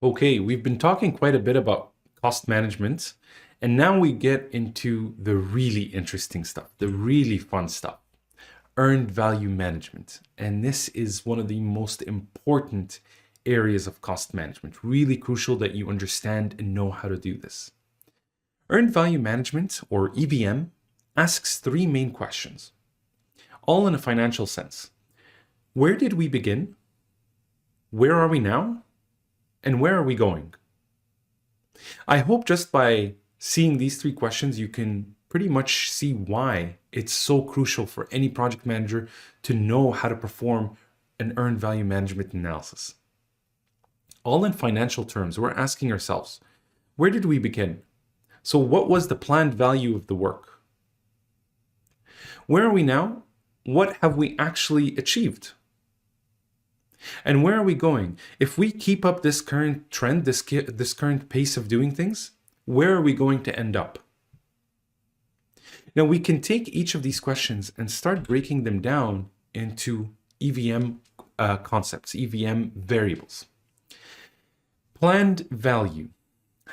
Okay, we've been talking quite a bit about cost management, and now we get into the really interesting stuff, the really fun stuff, earned value management. And this is one of the most important areas of cost management. Really crucial that you understand and know how to do this. Earned value management, or EVM, asks three main questions, all in a financial sense. Where did we begin? Where are we now? And where are we going? I hope just by seeing these three questions, you can pretty much see why it's so crucial for any project manager to know how to perform an earned value management analysis. All in financial terms, we're asking ourselves, where did we begin? So what was the planned value of the work? Where are we now? What have we actually achieved? And where are we going? If we keep up this current trend, this current pace of doing things, where are we going to end up? Now we can take each of these questions and start breaking them down into EVM concepts, EVM variables. Planned value.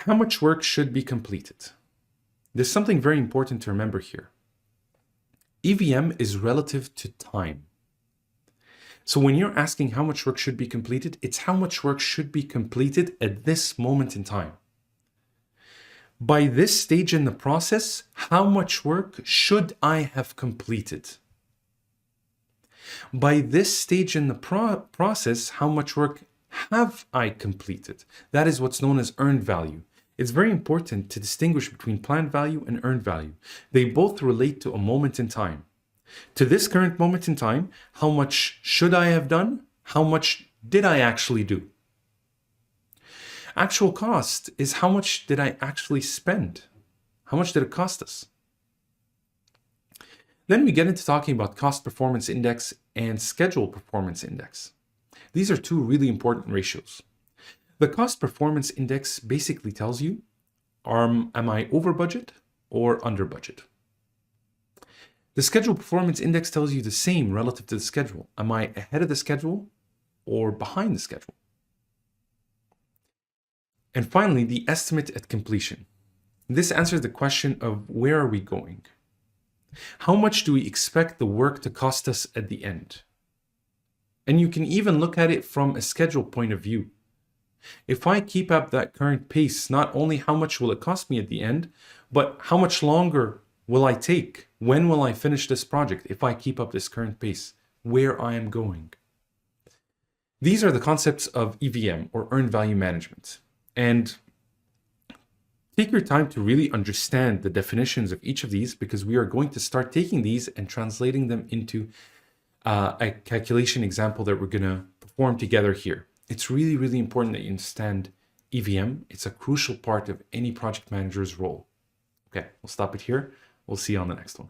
How much work should be completed? There's something very important to remember here. EVM is relative to time. So when you're asking how much work should be completed, it's how much work should be completed at this moment in time. By this stage in the process, how much work should I have completed? By this stage in the process, how much work have I completed? That is what's known as earned value. It's very important to distinguish between planned value and earned value. They both relate to a moment in time. To this current moment in time, how much should I have done? How much did I actually do? Actual cost is how much did I actually spend? How much did it cost us? Then we get into talking about cost performance index and schedule performance index. These are two really important ratios. The cost performance index basically tells you, am I over budget or under budget? The schedule performance index tells you the same relative to the schedule. Am I ahead of the schedule or behind the schedule? And finally, the estimate at completion. This answers the question of where are we going? How much do we expect the work to cost us at the end? And you can even look at it from a schedule point of view. If I keep up that current pace, not only how much will it cost me at the end, but how much longer will I take? When will I finish this project if I keep up this current pace? Where I am going? These are the concepts of EVM, or earned value management. And take your time to really understand the definitions of each of these, because we are going to start taking these and translating them into a calculation example that we're going to perform together here. It's really, really important that you understand EVM. It's a crucial part of any project manager's role. Okay, we'll stop it here. We'll see you on the next one.